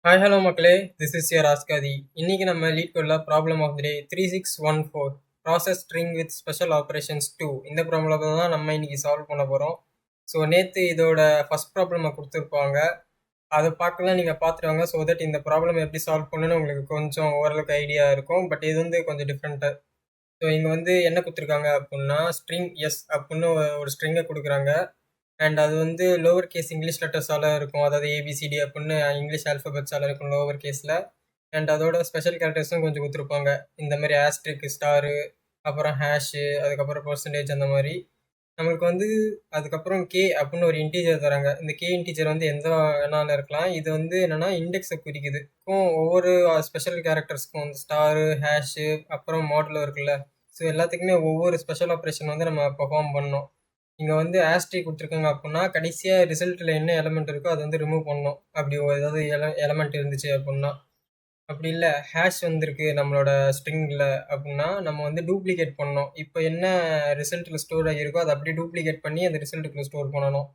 Hi hello மக்களே, this is your ஆஸ்காதி. இன்னைக்கு நம்ம லீட் கோட்ல problem of the day 3614 process string with special operations 2 இந்த ப்ராப்ளம் தான் நம்ம இன்னைக்கு சால்வ் பண்ண போகிறோம். ஸோ நேற்று இதோட ஃபர்ஸ்ட் ப்ராப்ளமை கொடுத்துருப்பாங்க, அதை பார்க்கலாம், நீங்கள் பார்த்துட்டு வாங்க. ஸோ தட் இந்த ப்ராப்ளம் எப்படி சால்வ் பண்ணணும்னு உங்களுக்கு கொஞ்சம் ஓரளவுக்கு ஐடியா இருக்கும். பட் இது வந்து கொஞ்சம் டிஃப்ரெண்ட்டாக. ஸோ இங்கே வந்து என்ன கொடுத்துருக்காங்க அப்படின்னா, ஸ்ட்ரிங் எஸ் அப்படின்னு ஒரு ஸ்ட்ரிங்கை கொடுக்குறாங்க. அண்ட் அது வந்து லோவர் கேஸ் இங்கிலீஷ் லெட்டர்ஸால் இருக்கும், அதாவது ஏபிசிடி அப்படின்னு இங்கிலீஷ் ஆல்ஃபபெட்ஸால் இருக்கும் லோவர் கேஸில். அண்ட் அதோட ஸ்பெஷல் கேரக்டர்ஸும் கொஞ்சம் கொடுத்துருப்பாங்க, இந்த மாதிரி ஆஸ்ட்ரிக், ஸ்டாரு, அப்புறம் ஹேஷு, அதுக்கப்புறம் பர்சன்டேஜ், அந்த மாதிரி. நம்மளுக்கு வந்து அதுக்கப்புறம் கே அப்படின்னு ஒரு இன்டீஜர் தராங்க. இந்த கே இன்டீஜர் வந்து எந்த வேணாலும் இருக்கலாம். இது வந்து என்னென்னா இண்டெக்ஸை குறிக்குது. ஒவ்வொரு ஸ்பெஷல் கேரக்டர்ஸ்க்கும் வந்து ஸ்டாரு, ஹேஷு, அப்புறம் மாடலோ இருக்குல்ல, ஸோ எல்லாத்துக்குமே ஒவ்வொரு ஸ்பெஷல் ஆப்ரேஷன் வந்து நம்ம பெர்ஃபார்ம் பண்ணணும். இங்கே வந்து ஆஸ்ட்ரி கொடுத்துருக்காங்க அப்படின்னா கடைசியாக ரிசல்ட்டில் என்ன எலமெண்ட் இருக்கோ அதை வந்து ரிமூவ் பண்ணணும். அப்படி ஏதாவது எலமெண்ட் இருந்துச்சு அப்படின்னா. அப்படி இல்லை ஹேஷ் வந்திருக்கு நம்மளோட ஸ்ட்ரிங்கில் அப்படின்னா நம்ம வந்து டூப்ளிகேட் பண்ணணும். இப்போ என்ன ரிசல்ட்டில் ஸ்டோர் ஆகியிருக்கோ அதை அப்படியே டூப்ளிகேட் பண்ணி அந்த ரிசல்ட்டுக்குள்ள ஸ்டோர் பண்ணணும்.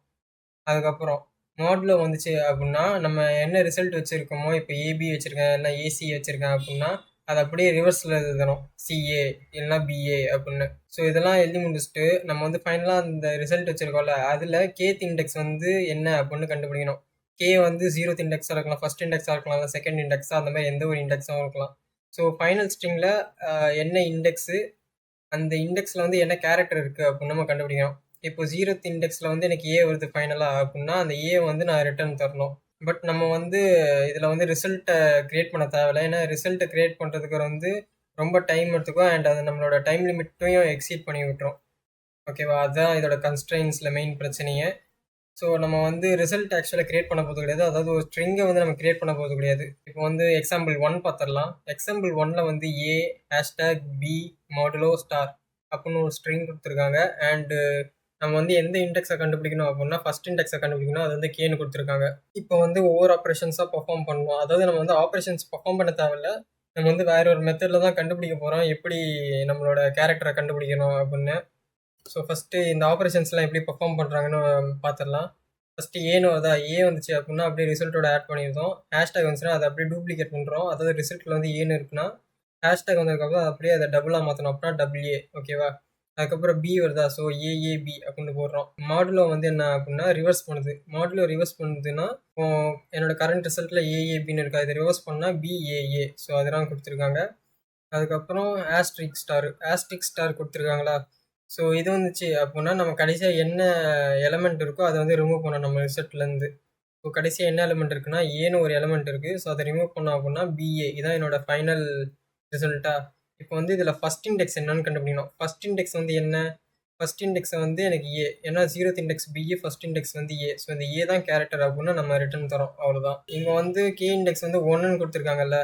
அதுக்கப்புறம் மாடலில் வந்துச்சு அப்படின்னா நம்ம என்ன ரிசல்ட் வச்சுருக்கோமோ, இப்போ ஏபி வச்சுருக்கேன் இல்லை ஏசி வச்சுருக்கேன் அப்படின்னா அதை அப்படியே ரிவர்ஸில் எழுதணும், சிஏ இல்லைன்னா பிஏ அப்படின்னு. ஸோ இதெல்லாம் எழுதி முடிச்சுட்டு நம்ம வந்து ஃபைனலாக அந்த ரிசல்ட் வச்சுருக்கோம்ல, அதில் கேத் இண்டெக்ஸ் வந்து என்ன அப்படின்னு கண்டுபிடிக்கணும். கே வந்து 0th இண்டெக்ஸாக இருக்கலாம், ஃபர்ஸ்ட் இண்டெக்ஸாக இருக்கலாம், இல்லை செகண்ட் இண்டெக்ஸாக, அந்த மாதிரி எந்த ஒரு இண்டெக்ஸாகவும் இருக்கலாம். ஸோ ஃபைனல் ஸ்ட்ரிங்கில் என்ன இண்டெக்ஸு, அந்த இண்டெக்ஸில் வந்து என்ன கேரக்டர் இருக்குது அப்படின்னு நம்ம கண்டுபிடிக்கணும். இப்போ 0th இண்டெக்ஸில் வந்து எனக்கு ஏ வருது ஃபைனலாக அப்படின்னா அந்த ஏ வந்து நான் ரிட்டர்ன் தரணும். பட் நம்ம வந்து இதில் வந்து ரிசல்ட்டை க்ரியேட் பண்ண தேவையில்லை. ஏன்னா ரிசல்ட்டை க்ரியேட் பண்ணுறதுக்கு வந்து ரொம்ப டைம் எடுத்துக்கும். அண்ட் அது நம்மளோட டைம் லிமிட்டையும் எக்ஸீட் பண்ணி விட்டுரும். ஓகேவா, அதுதான் இதோட கன்ஸ்ட்ரெயின்ஸில் மெயின் பிரச்சனையே. ஸோ நம்ம வந்து ரிசல்ட் ஆக்சுவலாக க்ரியேட் பண்ண போகிறது கிடையாது, அதாவது ஒரு ஸ்ட்ரிங்கை வந்து நம்ம க்ரியேட் பண்ண போகிறது கிடையாது. இப்போ வந்து எக்ஸாம்பிள் 1 பார்த்துடலாம். எக்ஸாம்பிள் 1ல் வந்து ஏ ஹேஷ்டேக் பி மாடுலோ ஸ்டார் அப்படின்னு ஒரு ஸ்ட்ரிங் கொடுத்துருக்காங்க. அண்டு நம்ம வந்து எந்த இண்டெக்ஸை கண்டுபிடிக்கணும் அப்படின்னா ஃபர்ஸ்ட் இண்டெக்ஸை கண்டுபிடிக்கணும், அது வந்து கேன்னு கொடுத்துருக்காங்க. இப்போ வந்து ஒவ்வொரு ஆப்ரேஷன்ஸாக பர்ஃபார்ம் பண்ணணும். அதாவது நம்ம வந்து ஆப்ரேஷன்ஸ் பர்ஃபார்ம் பண்ண தேவையில்ல, நம்ம வந்து வேற ஒரு மெத்தடில் தான் கண்டுபிடிக்க போகிறோம், எப்படி நம்மளோட கேரக்டரை கண்டுபிடிக்கணும் அப்படின்னு. ஸோ ஃபஸ்ட்டு இந்த ஆப்ரேஷன்ஸ்லாம் எப்படி பர்ஃபார்ம் பண்ணுறாங்கன்னு பார்த்துடலாம். ஃபஸ்ட்டு ஏன்னு வருதா, ஏ வந்துச்சு அப்படின்னா அப்படியே ரிசல்ட்டோட ஆட் பண்ணியிருந்தோம். ஹேஷ்டேக் வந்துச்சுன்னா அதை அப்படியே டூப்ளிகேட் பண்ணுறோம். அதாவது ரிசல்ட்டில் வந்து ஏன்னு இருக்குன்னா ஹேஷ்டேக் வந்ததுக்கப்புறம் அப்படியே அதை டபுளாக மாற்றணும் அப்படின்னா டபிள்யூஏ. ஓகேவா, அதுக்கப்புறம் பி வருதா, ஸோ ஏஏபி அப்படின்னு போடுறோம். மாடுலோ வந்து என்ன அப்படின்னா ரிவர்ஸ் பண்ணுது. மாடுலோ ரிவர்ஸ் பண்ணுதுன்னா இப்போ என்னோட கரண்ட் ரிசல்ட்டில் ஏஏபின்னு இருக்கா, இதை ரிவர்ஸ் பண்ணால் பிஏஏ. ஸோ அதெல்லாம் கொடுத்துருக்காங்க. அதுக்கப்புறம் ஆஸ்ட்ரிக் ஸ்டார் கொடுத்துருக்காங்களா. ஸோ இது வந்துச்சு அப்படின்னா நம்ம கடைசியாக என்ன எலமெண்ட் இருக்கோ அதை வந்து ரிமூவ் பண்ணணும் நம்ம ரிசல்ட்லேருந்து. ஸோ கடைசியாக என்ன எலமெண்ட் இருக்குன்னா ஏன்னு ஒரு எலமெண்ட் இருக்குது. ஸோ அதை ரிமூவ் பண்ணோம் அப்படின்னா பிஏ. இதான் என்னோட ஃபைனல் ரிசல்ட்டா. இப்போ வந்து இதில் ஃபஸ்ட் இண்டெக்ஸ் என்னன்னு கண்டுபிடிக்கணும். ஃபஸ்ட் இண்டெக்ஸ் வந்து என்ன, ஃபஸ்ட் இண்டெக்ஸை வந்து எனக்கு ஏ, ஏன்னா 0th index BA, first index வந்து ஏ. ஸோ இந்த ஏ தான் கேரக்டர் அப்படின்னா நம்ம ரிட்டர்ன் தரோம், அவ்வளோதான். இங்கே வந்து கே இண்டெக்ஸ் வந்து 1ன்னு கொடுத்துருக்காங்கல்ல,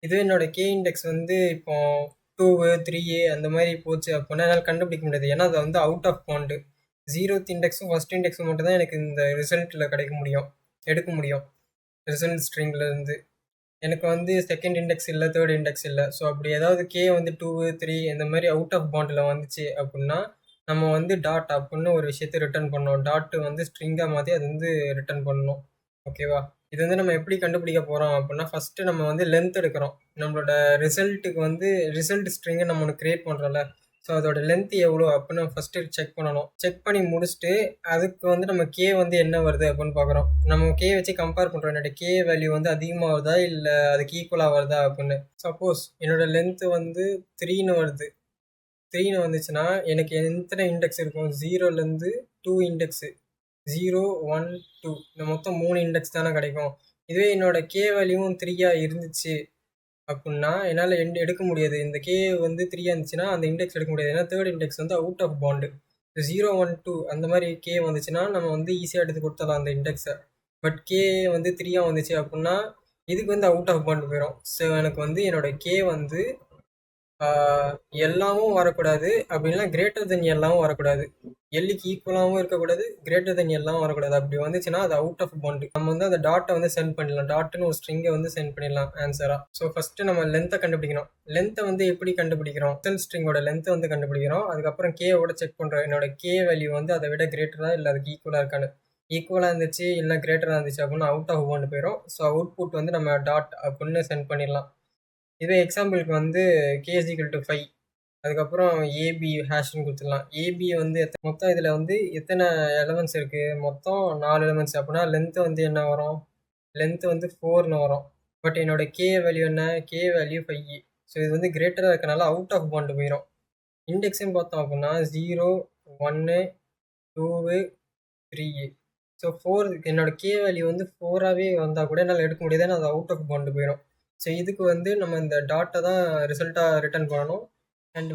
இது என்னோட கே இண்டெக்ஸ் வந்து இப்போ 2 3 அந்த மாதிரி போச்சு அப்படின்னா என்னால் கண்டுபிடிக்க முடியாது, ஏன்னா அது வந்து அவுட் ஆஃப் பாண்டு. 0th இண்டெக்ஸும் ஃபஸ்ட் இண்டெக்ஸும் மட்டும் தான் எனக்கு இந்த ரிசல்ட்டில் எடுக்க முடியும் ரிசல்ட் ஸ்ட்ரிங்லேருந்து. எனக்கு வந்து செகண்ட் இண்டெக்ஸ் இல்லை, தேர்ட் இண்டெக்ஸ் இல்லை. ஸோ அப்படி ஏதாவது கே வந்து 2 3 இந்த மாதிரி அவுட் ஆஃப் பாண்டில் வந்துச்சு அப்படின்னா நம்ம வந்து டாட் அப்படின்னு ஒரு விஷயத்தை ரிட்டர்ன் பண்ணோம். டாட்டு வந்து ஸ்ட்ரிங்காக மாற்றி அது வந்து ரிட்டர்ன் பண்ணணும். ஓகேவா, இது வந்து நம்ம எப்படி கண்டுபிடிக்க போகிறோம் அப்படின்னா ஃபஸ்ட்டு நம்ம வந்து லென்த் எடுக்கிறோம். நம்மளோட ரிசல்ட்டுக்கு வந்து ரிசல்ட் ஸ்ட்ரிங்கை நம்ம ஒன்று க்ரியேட் பண்ணுறோம்ல, ஸோ அதோட லென்த் எவ்வளோ அப்படின்னு நம்ம ஃபஸ்ட்டு செக் பண்ணணும். செக் பண்ணி முடிச்சுட்டு அதுக்கு வந்து நம்ம கே வந்து என்ன வருது அப்படின்னு பார்க்குறோம். நம்ம கே வச்சு கம்பேர் பண்ணுறோம், என்னோட கே வேல்யூ வந்து அதிகமாக வருதா இல்லை அதுக்கு ஈக்குவலாக வருதா அப்படின்னு. சப்போஸ் என்னோட லென்த்து வந்து 3ன்னு வருது. 3ன்னு வந்துச்சுன்னா எனக்கு எத்தனை இண்டெக்ஸ் இருக்கும், 0லேருந்து 2 இண்டெக்ஸு, 0 1 2, இந்த மொத்தம் 3 இண்டெக்ஸ் தானே கிடைக்கும். இதுவே என்னோட கே வேல்யூவும் 3யாக இருந்துச்சு அப்படின்னா என்னால் எடுக்க முடியாது. இந்த கே வந்து 3யாக இருந்துச்சுன்னா அந்த இண்டெக்ஸ் எடுக்க முடியாது, ஏன்னா தேர்ட் இண்டெக்ஸ் வந்து அவுட் ஆஃப் பாண்டு. 0 1 2 அந்த மாதிரி கே வந்துச்சுன்னா நம்ம வந்து ஈஸியாக எடுத்து கொடுத்துடலாம் அந்த இண்டெக்ஸை. பட் கே வந்து 3யாக வந்துச்சு அப்படின்னா இதுக்கு வந்து அவுட் ஆஃப் பாண்டு போயிடும். ஸோ எனக்கு வந்து என்னோட கே வந்து எல்லாமும் வரக்கூடாது, அப்படின்னா கிரேட்டர் தென் எல்லாமும் வரக்கூடாது. எல்லுக்கு ஈக்குவலாகவும் இருக்கக்கூடாது, கிரேட்டர் தென் எல்லாமும் வரக்கூடாது. அப்படி வந்துச்சுன்னா அது அவுட் ஆஃப் பாண்டு. நம்ம வந்து அந்த டாட்டை வந்து சென்ட் பண்ணிடலாம், டாட்டுன்னு ஒரு ஸ்ட்ரிங்கை வந்து சென்ட் பண்ணிடலாம் ஆன்சராக. ஸோ ஃபஸ்ட்டு நம்ம லென்த்தை கண்டுபிடிக்கணும். லென்த்தை வந்து எப்படி கண்டுபிடிக்கிறோம், ரிசல்ட் ஸ்ட்ரிங்கோட லென்த்தை வந்து கண்டுபிடிக்கிறோம். அதுக்கப்புறம் கேவோட செக் பண்ணுறோம், என்னோட கே வேல்யூ வந்து அதை விட கிரேட்டராக இல்லை அதுக்கு ஈக்குவலாக இருக்கான்னு. ஈக்குவலாக இருந்துச்சு இல்லை கிரேட்டராக இருந்துச்சு அப்படின்னா அவுட் ஆஃப் ஒன் போயிடும். ஸோ அவுட்புட் வந்து நம்ம டாட் அப்படின்னு சென்ட் பண்ணிடலாம். இதே எக்ஸாம்பிளுக்கு வந்து கே இஸ் ஈக்குவல் டு 5, அதுக்கப்புறம் ஏபி ஹேஷ்னு கொடுத்துடலாம். ஏபி வந்து மொத்தம் இதில் வந்து எத்தனை எலமெண்ட்ஸ் இருக்குது? மொத்தம் 4 எலமெண்ட்ஸ். அப்படின்னா லென்த்து வந்து என்ன வரும்? லென்த்து வந்து 4ன்னு வரும். பட் என்னோட கே வேல்யூ என்ன? K value 5. ஸோ இது வந்து கிரேட்டராக இருக்கனால அவுட் ஆஃப் பாண்ட் போயிடும். இண்டெக்ஸ்ன்னு பார்த்தோம் அப்படின்னா 0, 1, 2, 3. ஸோ 4 என்னோட கே வேல்யூ வந்து 4ஆகவே வந்தால் கூட என்னால் எடுக்க முடியாது, ஏன்னா அது அவுட் ஆஃப் பாண்ட் போயிடும். ஸோ இதுக்கு வந்து நம்ம இந்த டாட்டை தான் ரிசல்ட்டாக ரிட்டர்ன் பண்ணணும். அண்ட்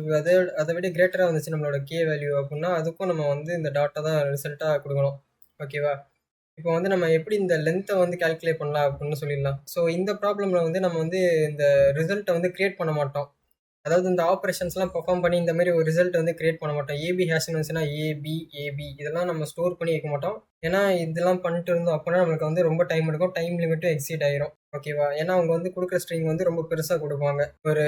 அதை விட கிரேட்டராக வந்துச்சு நம்மளோட கே வேல்யூ அப்படின்னா அதுக்கும் நம்ம வந்து இந்த டாட்டை தான் ரிசல்ட்டாக கொடுக்கணும். ஓகேவா? இப்போ வந்து நம்ம எப்படி இந்த லென்த்தை வந்து கால்குலேட் பண்ணலாம் அப்படின்னு சொல்லிடலாம். ஸோ இந்த ப்ராப்ளமில் வந்து நம்ம வந்து இந்த ரிசல்ட்டை வந்து கிரியேட் பண்ண மாட்டோம். அதாவது இந்த ஆப்ரேஷன்ஸ்லாம் பெர்ஃபார்ம் பண்ணி இந்த மாதிரி ஒரு ரிசல்ட் வந்து கிரியேட் பண்ண மாட்டோம். ஏபி ஹேஷ்னு வந்துச்சுன்னா ஏபி இதெல்லாம் நம்ம ஸ்டோர் பண்ணி வைக்க மாட்டோம். ஏன்னா இதெல்லாம் பண்ணிட்டு இருந்தோம் அப்படின்னா நம்மளுக்கு வந்து ரொம்ப டைம் எடுக்கும், டைம் லிமிட்டும் எக்ஸீட் ஆயிரும். ஓகேவா? ஏன்னா அவங்க வந்து கொடுக்குற ஸ்ட்ரிங் வந்து ரொம்ப பெருசாக கொடுப்பாங்க. ஒரு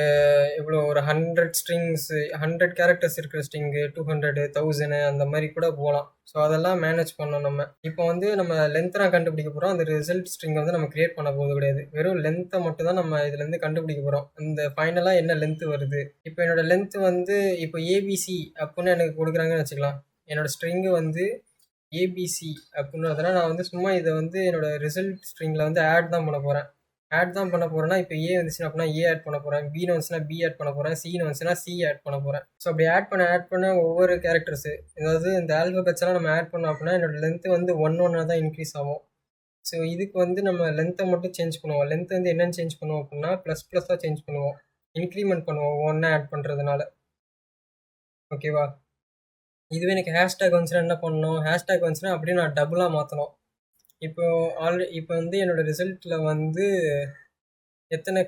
இவ்வளோ ஒரு 100 ஸ்ட்ரிங்ஸ், 100 கேரக்டர்ஸ் இருக்கிற ஸ்ட்ரிங்கு 200, 1000 அந்த மாதிரி கூட போகலாம். ஸோ அதெல்லாம் மேனேஜ் பண்ணோம் நம்ம. இப்போ வந்து நம்ம லென்த்தை தான் கண்டுபிடிக்க போகிறோம். அந்த ரிசல்ட் ஸ்ட்ரிங்கை வந்து நம்ம கிரியேட் பண்ண போகிறது கிடையாது. வெறும் லென்த்தை மட்டும் தான் நம்ம இதுலேருந்து கண்டுபிடிக்க போகிறோம். அந்த ஃபைனலாக என்ன லென்த்து வருது. இப்போ என்னோட லென்த் வந்து இப்போ ஏபிசி அப்படின்னு எனக்கு கொடுக்குறாங்கன்னு வச்சுக்கலாம். என்னோட ஸ்ட்ரிங்கு வந்து ஏபிசி அப்படின்னு அதெல்லாம் நான் வந்து சும்மா இதை வந்து என்னோட ரிசல்ட் ஸ்ட்ரிங்கில் வந்து ஆட் தான் பண்ண போகிறேன். ஆட் தான் பண்ண போகிறேன்னா இப்போ ஏ வந்துச்சுன்னா அப்படின்னா ஏ ஆட் பண்ண போகிறேன், பின்னு வந்துச்சுன்னா பி ஆட் பண்ண போகிறேன், சின்னு வந்துச்சுன்னா சி ஆட் பண்ண போகிறேன். ஸோ அப்படி ஆட் பண்ண ஒவ்வொரு கேரக்டர்ஸு, அதாவது இந்த ஆல்பபெட்ஸ் எல்லாம் நம்ம ஆட் பண்ணோம் அப்படின்னா என்னோட லென்த்து வந்து ஒன்று தான் இன்க்ரீஸ் ஆகும். ஸோ இதுக்கு வந்து நம்ம லென்த்தை மட்டும் சேஞ்ச் பண்ணுவோம். லென்த் வந்து என்னென்னு சேஞ்ச் பண்ணுவோம் அப்படின்னா ++ஆக சேஞ்ச் பண்ணுவோம், இன்க்ரிமெண்ட் பண்ணுவோம் ஒன்று ஆட் பண்ணுறதுனால. ஓகேவா? இதுவே எனக்கு ஹேஷ்டேக் வந்துச்சுன்னா என்ன பண்ணணும்? ஹேஷ்டேக் வந்துச்சுன்னா அப்படியே நான் டபுளாக மாற்றணும். இப்போ வந்து என்னோட ரிசல்ட்டில் வந்து எத்தனை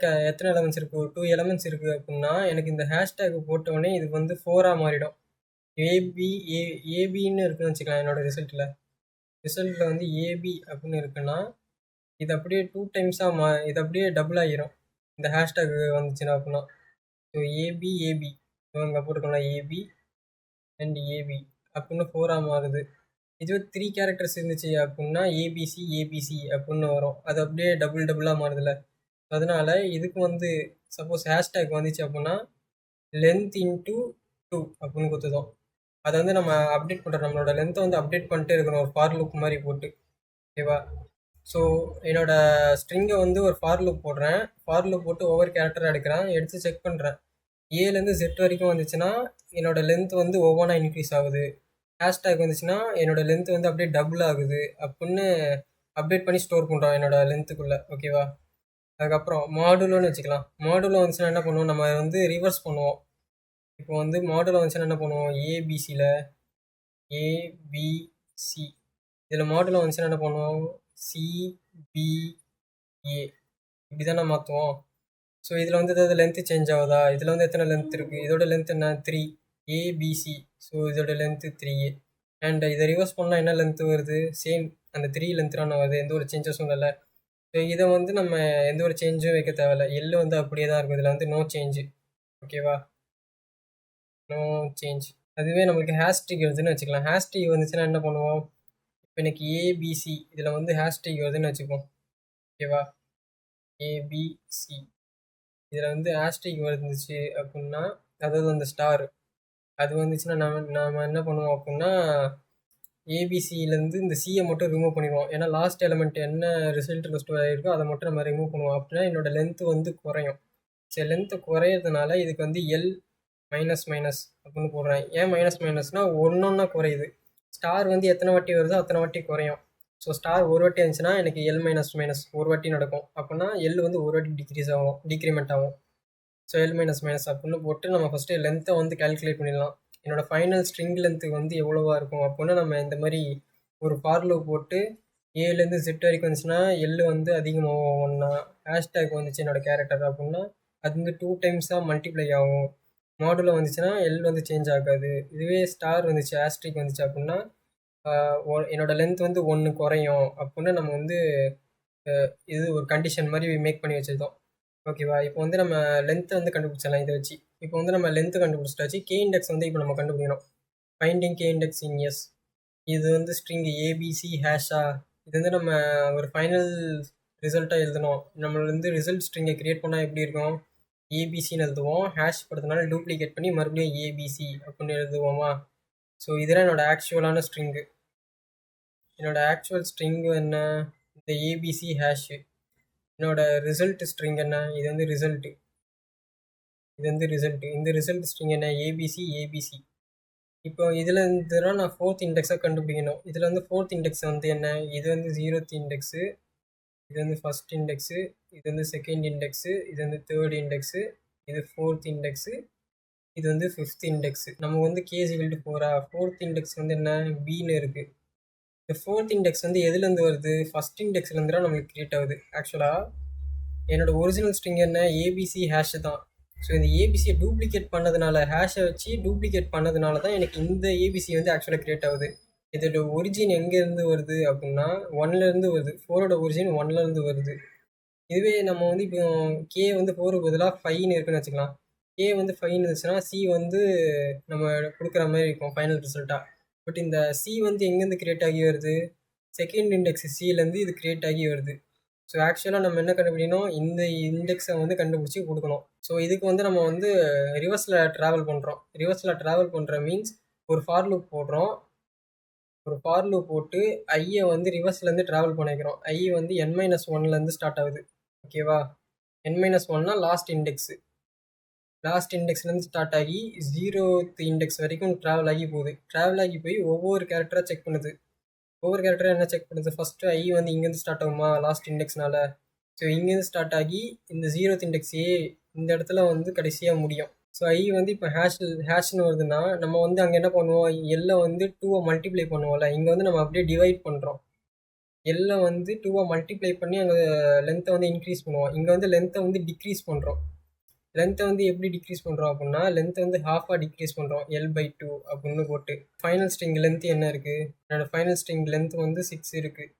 எலமெண்ட்ஸ் இருக்குது? 2 எலமெண்ட்ஸ் இருக்குது அப்படின்னா எனக்கு இந்த ஹேஷ்டேக் போட்டோடனே இது வந்து 4ஆக மாறிடும். ஏபின்னு இருக்குன்னு வச்சுக்கலாம். என்னோட ரிசல்ட்டில் வந்து ஏபி அப்படின்னு இருக்குன்னா இது அப்படியே 2 டைம்ஸாக இது அப்படியே டபுள் ஆகிரும் இந்த ஹேஷ்டேக் வந்துச்சுன்னா அப்படின்னா. ஸோ ஏபி இங்கே போட்டுக்கலாம் ஏபி அண்ட் ஏபி அப்படின்னு 4ஆக மாறுது. இதுவே 3 கேரக்டர்ஸ் இருந்துச்சு அப்படின்னா ஏபிசி அப்படின்னு வரும். அது அப்படியே டபுளாக மாறுதுல்ல. அதனால இதுக்கு வந்து சப்போஸ் ஹேஷ்டேக் வந்துச்சு அப்படின்னா லென்த் இன்ட்டு 2 அப்படின்னு கொடுத்துதோம். அதை வந்து நம்ம அப்டேட் பண்ணுறோம். நம்மளோட லென்த்தை வந்து அப்டேட் பண்ணிட்டே இருக்கணும் ஒரு ஃபார் லூப் மாதிரி போட்டு. ஓகேவா? ஸோ என்னோட ஸ்ட்ரிங்கை வந்து ஒரு ஃபார் லூப் போடுறேன். ஃபார் லூப் போட்டு ஒவ்வொரு கேரக்டராக எடுத்து செக் பண்ணுறேன். ஏலேருந்து Z வரைக்கும் வந்துச்சுன்னா என்னோட லென்த் வந்து ஒவ்வொன்றா இன்க்ரீஸ் ஆகுது. ஹேஷ்டேக் வந்துச்சுன்னா என்னோட லென்த் வந்து அப்படியே டபுள் ஆகுது அப்படின்னு அப்டேட் பண்ணி ஸ்டோர் பண்ணுறோம் என்னோட லென்த்துக்குள்ளே. ஓகேவா? அதுக்கப்புறம் மாடுலோன்னு வச்சுக்கலாம். மாடுலோ வந்துச்சுன்னா என்ன பண்ணுவோம்? நம்ம வந்து ரிவர்ஸ் பண்ணுவோம். இப்போ வந்து மாடுலோ வந்துச்சுன்னா என்ன பண்ணுவோம்? ஏபிசியில் ஏபிசி இதில் மாடுலோ வந்துச்சுன்னா என்ன பண்ணுவோம்? சிபிஏ இப்படி தானே மாற்றுவோம். ஸோ இதில் வந்து ஏதாவது லென்த்து சேஞ்ச் ஆகுதா? இதில் வந்து எத்தனை லென்த் இருக்குது? இதோட லென்த் என்ன? 3 ஏபிசி. ஸோ இதோட லென்த்து 3A. அண்ட் இதை ரிவர்ஸ் பண்ணால் என்ன லென்த்து வருது? சேம் அந்த 3 லென்த்து தான் வருது. எந்த ஒரு சேஞ்சஸும் இல்லை. ஸோ இதை வந்து நம்ம எந்த ஒரு சேஞ்சும் வைக்க தேவையில்ல. எல்லு வந்து அப்படியே தான் இருக்கும். இதில் வந்து நோ சேஞ்சு. ஓகேவா? No change. அதுவே நம்மளுக்கு ஹேஷ்டேக் வருதுன்னு வச்சுக்கலாம். ஹேஷ்டேக் வந்துச்சுன்னா என்ன பண்ணுவோம்? இப்போ எனக்கு ஏபிசி இதில் வந்து ஹேஷ்டேக் வருதுன்னு வச்சுப்போம். ஓகேவா? ஏபிசி இதில் வந்து ஹேஷ்டேக் வந்துச்சு அப்படின்னா அதாவது அந்த ஸ்டார் அது வந்துச்சுன்னா நம்ம என்ன பண்ணுவோம் அப்படின்னா ஏபிசியிலேருந்து இந்த சியை மட்டும் ரிமூவ் பண்ணிடுவோம். ஏன்னா லாஸ்ட் எலமெண்ட் என்ன ரிசல்ட்டில் ஸ்டோர் ஆகிருக்கோ அதை மட்டும் நம்ம ரிமூவ் பண்ணுவோம். அப்படின்னா என்னோடய லென்த்து வந்து குறையும். சரி, லென்த்து குறையிறதுனால இதுக்கு வந்து எல் மைனஸ் அப்படின்னு போடுறேன். ஏன் மைனஸ்னால் ஒன்றா குறையுது. ஸ்டார் வந்து எத்தனை வாட்டி வருதோ அத்தனை வாட்டி குறையும். ஸோ ஸ்டார் ஒரு வாட்டி இருந்துச்சுன்னா எனக்கு எல் மைனஸ் ஒரு வாட்டி நடக்கும். அப்படின்னா எல் வந்து ஒரு வாட்டி டிக்ரிமெண்ட் ஆகும். ஸோ எல் மைனஸ் அப்படின்னு போட்டு நம்ம ஃபஸ்ட்டு லென்த்தை வந்து கால்குலேட் பண்ணிடலாம். என்னோடய ஃபைனல் ஸ்ட்ரிங் லென்த்து வந்து எவ்வளோவா இருக்கும் அப்படின்னா நம்ம இந்த மாதிரி ஒரு ஃபார் லூப் போட்டு ஏலேருந்து Z வரைக்கும் வந்துச்சுன்னா எல் வந்து அதிகமாகும் ஒன்றா. ஹேஷ்டேக் வந்துச்சு என்னோடய கேரக்டர் அப்படின்னா அது வந்து 2 டைம்ஸாக மல்டிப்ளை ஆகும். மாடுல வந்துச்சுன்னா எல் வந்து சேஞ்ச் ஆகாது. இதுவே ஸ்டார் வந்துச்சு ஆஸ்ட்ரிக் வந்துச்சு அப்படின்னா என்னோடய லென்த் வந்து 1 குறையும் அப்படின்னு நம்ம வந்து இது ஒரு கண்டிஷன் மாதிரி மேக் பண்ணி வச்சுருந்தோம். ஓகேவா? இப்போ வந்து நம்ம லென்த்தை வந்து கண்டுபிடிச்சிடலாம் இதை வச்சு. இப்போ வந்து நம்ம லென்த்து கண்டுபிடிச்சிட்டாச்சு. கே இண்டெக்ஸ் வந்து இப்போ நம்ம கண்டுபிடிக்கணும். Finding k index in s. இது வந்து ஸ்ட்ரிங் ஏபிசி ஹேஷா. இது வந்து நம்ம ஒரு ஃபைனல் ரிசல்ட்டாக எழுதணும். நம்ம வந்து ரிசல்ட் ஸ்ட்ரிங்கை கிரியேட் பண்ணால் எப்படி இருக்கும், ஏபிசின்னு எழுதுவோம். ஹேஷ் படுறதுனால டூப்ளிகேட் பண்ணி மறுபடியும் ஏபிசி அப்படின்னு எழுதுவோமா. ஸோ இதெல்லாம் என்னோட ஆக்சுவலான ஸ்ட்ரிங்கு. என்னோட ஆக்சுவல் ஸ்ட்ரிங் என்ன, இந்த ஏபிசி ஹேஷு. என்னோட ரிசல்ட் ஸ்ட்ரிங் என்ன, இது வந்து ரிசல்ட்டு. இது வந்து ரிசல்ட்டு. இந்த ரிசல்ட் ஸ்ட்ரிங் என்ன, ஏபிசி ஏபிசி. இப்போ இதில் இருந்துதான் நான் ஃபோர்த் இண்டெக்ஸாக கண்டுபிடிக்கணும். இதில் வந்து ஃபோர்த் இண்டெக்ஸ் வந்து என்ன, இது வந்து 0th இண்டெக்ஸு, இது வந்து ஃபஸ்ட் இண்டெக்ஸு, இது வந்து செகண்ட் இண்டெக்ஸு, இது வந்து தேர்ட் இண்டெக்ஸு, இது ஃபோர்த் இண்டெக்ஸு, இது வந்து ஃபிஃப்த் இண்டெக்ஸு. நம்ம வந்து k's equal to 4. Fourth index வந்து என்ன, பின்னு இருக்குது. இந்த ஃபோர்த் இண்டெக்ஸ் வந்து எதுலேருந்து வருது, ஃபஸ்ட் இண்டெக்ஸ்லேருந்து தான் நமக்கு கிரியேட் ஆகுது. ஆக்சுவலாக என்னோட ஒரிஜினல் ஸ்ட்ரிங் என்ன, ஏபிசி ஹேஷ் தான். ஸோ இந்த ஏபிசியை டூப்ளிகேட் பண்ணதுனால, ஹேஷை வச்சு டூப்ளிகேட் பண்ணதுனால தான் எனக்கு இந்த ஏபிசி வந்து ஆக்சுவலாக கிரியேட் ஆகுது. இதோட ஒரிஜின் எங்கேருந்து வருது அப்படின்னா 1லேருந்து வருது. 4ஓட ஒரிஜின் 1லேருந்து வருது. இதுவே நம்ம வந்து இப்போ கே வந்து 4க்கு பதிலாக 5ன்னு இருக்குன்னு வச்சுக்கலாம். கே வந்து 5ன்னு இருந்துச்சுன்னா சி வந்து நம்ம கொடுக்குற மாதிரி இருக்கும் ஃபைனல் ரிசல்ட்டாக. பட் இந்த சி வந்து எங்கேருந்து கிரியேட் ஆகி வருது, செகண்ட் இண்டெக்ஸ் சிலேருந்து இது கிரியேட் ஆகி வருது. ஸோ ஆக்சுவலாக நம்ம என்ன கண்டுபிடிக்கணும், இந்த இண்டெக்ஸை வந்து கண்டுபிடிச்சி கொடுக்கணும். ஸோ இதுக்கு வந்து நம்ம வந்து ரிவர்ஸில் ட்ராவல் பண்ணுறோம். ரிவர்ஸில் ட்ராவல் பண்ணுற மீன்ஸ் ஒரு ஃபார் லூப் போடுறோம். ஒரு ஃபார் லூப் போட்டு ஐயை வந்து ரிவர்ஸ்லேருந்து ட்ராவல் பண்ணிக்கிறோம். ஐ வந்து n-1லேருந்து ஸ்டார்ட் ஆகுது. ஓகேவா. n-1னா லாஸ்ட் இண்டெக்ஸு. லாஸ்ட் இண்டெக்ஸ்லேருந்து ஸ்டார்ட் ஆகி 0th இண்டெக்ஸ் வரைக்கும் ட்ராவல் ஆகி போகுது. ட்ராவல் ஆகி போய் ஒவ்வொரு கேரக்டராக செக் பண்ணுது. ஒவ்வொரு கேரக்டரும் என்ன செக் பண்ணுது, ஃபஸ்ட்டு ஐ வந்து இங்கேருந்து ஸ்டார்ட் ஆகுமா லாஸ்ட் இண்டெக்ஸ்னால. ஸோ இங்கேருந்து ஸ்டார்ட் ஆகி இந்த 0th இண்டெக்ஸே இந்த இடத்துல வந்து கடைசியாக முடியும். ஸோ ஐ வந்து இப்போ ஹேஷ்னு வருதுன்னா நம்ம வந்து அங்கே என்ன பண்ணுவோம், எல்லை வந்து 2 மல்டிப்ளை பண்ணுவோம்ல. இங்கே வந்து நம்ம அப்படியே டிவைட் பண்ணுறோம். எல்லை வந்து 2 மல்டிப்ளை பண்ணி அங்கே லென்த்தை வந்து இன்க்ரீஸ் பண்ணுவோம். இங்கே வந்து லென்த்தை வந்து டிக்ரீஸ் பண்ணுறோம். லென்த்தை வந்து எப்படி டிக்ரீஸ் பண்ணுறோம் அப்படின்னா, லென்த்தை வந்து ஹாஃபாக டிக்ரீஸ் பண்ணுறோம், L/2 அப்படின்னு போட்டு. ஃபைனல் ஸ்ட்ரிங் லென்த் என்ன இருக்குது, என்னோட ஃபைனல் ஸ்ட்ரிங் லென்த் வந்து 6 இருக்குது.